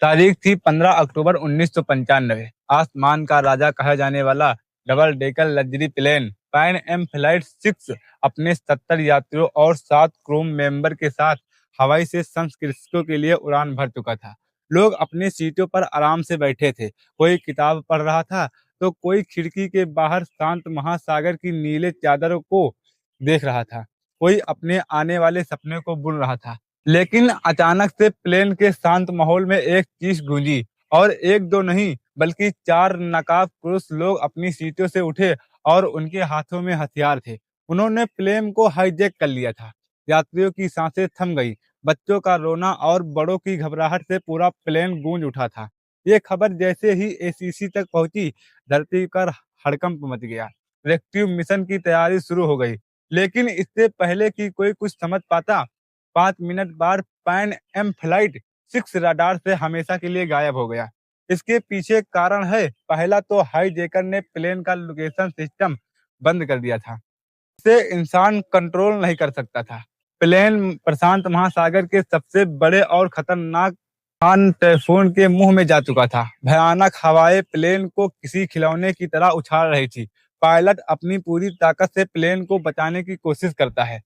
तारीख थी 15 अक्टूबर 1995। आसमान का राजा कहा जाने वाला double decker luxury plane Pan Am flight 6 अपने 70 यात्रियों और 7 क्रू मेंबर के साथ हवाई से सैन फ्रांसिस्को के लिए उड़ान भर चुका था। लोग अपनी सीटों पर आराम से बैठे थे। कोई किताब पढ़ रहा था तो कोई खिड़की के बाहर शांत महासागर की नीले चादरों को देख रहा था। कोई अपने आने वाले सपने को बुन रहा था। लेकिन अचानक से प्लेन के शांत माहौल में एक चीख गूंजी, और एक दो नहीं बल्कि 4 नकाबपोश लोग अपनी सीटों से उठे और उनके हाथों में हथियार थे। उन्होंने प्लेन को हाईजैक कर लिया था। यात्रियों की सांसें थम गई। बच्चों का रोना और बड़ों की घबराहट से पूरा प्लेन गूंज उठा था। ये खबर जैसे ही एसीसी तक पहुंची, धरती पर हड़कंप मच गया। रेस्क्यू मिशन की तैयारी शुरू हो गई। लेकिन इससे पहले कि कोई कुछ समझ पाता, 5 मिनट बाद पैन एम फ्लाइट 6 रडार से हमेशा के लिए गायब हो गया। इसके पीछे कारण है, पहला तो हाईजैकर ने प्लेन का लोकेशन सिस्टम बंद कर दिया था। इसे इंसान कंट्रोल नहीं कर सकता था। प्लेन प्रशांत महासागर के सबसे बड़े और खतरनाक तूफान टाइफून के मुंह में जा चुका था। भयानक हवाएं प्लेन को किसी खिलौने की तरह उछाल रही थी। पायलट अपनी पूरी ताकत से प्लेन को बचाने की कोशिश करता है,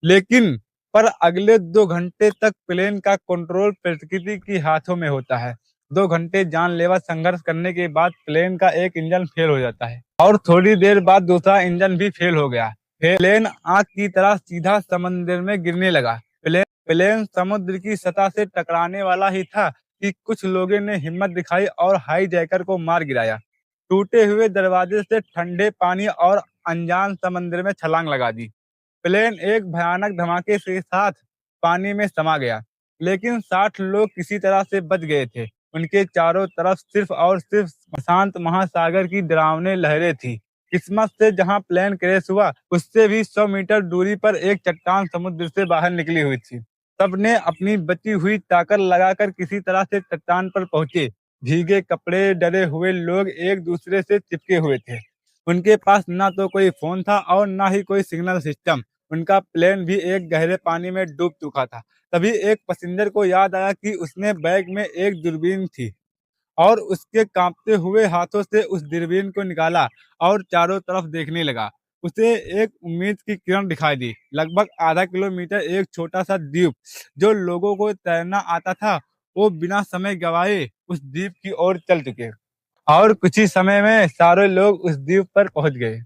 लेकिन पर अगले 2 घंटे तक प्लेन का कंट्रोल प्रकृति के हाथों में होता है। 2 घंटे जानलेवा संघर्ष करने के बाद प्लेन का एक इंजन फेल हो जाता है, और थोड़ी देर बाद दूसरा इंजन भी फेल हो गया। प्लेन आग की तरह सीधा समंदर में गिरने लगा। प्लेन समुद्र की सतह से टकराने वाला ही था कि कुछ लोगों ने हिम्मत दिखाई और हाईजैकर को मार गिराया। टूटे हुए दरवाजे से ठंडे पानी और अनजान समंदर में छलांग लगा दी। प्लेन एक भयानक धमाके के साथ पानी में समा गया, लेकिन 60 लोग किसी तरह से बच गए थे। उनके चारों तरफ सिर्फ और सिर्फ शांत महासागर की डरावनी लहरें थी। किस्मत से जहां प्लेन क्रैश हुआ, उससे भी 100 मीटर दूरी पर एक चट्टान समुद्र से बाहर निकली हुई थी। सबने अपनी बची हुई ताकत लगाकर किसी तरह से चट्टान पर पहुंचे। भीगे कपड़े, डरे हुए लोग एक दूसरे से चिपके हुए थे। उनके पास ना तो कोई फोन था और ना ही कोई सिग्नल सिस्टम। उनका प्लेन भी एक गहरे पानी में डूब चुका था। तभी एक पैसेंजर को याद आया कि उसने बैग में एक दूरबीन थी, और उसके कांपते हुए हाथों से उस दूरबीन को निकाला और चारों तरफ देखने लगा। उसे एक उम्मीद की किरण दिखाई दी। लगभग आधा किलोमीटर एक छोटा सा द्वीप, जो लोगों को तैरना आता था, वो बिना समय गवाए उस द्वीप की ओर चल चुके, और कुछ ही समय में सारे लोग उस द्वीप पर पहुंच गए।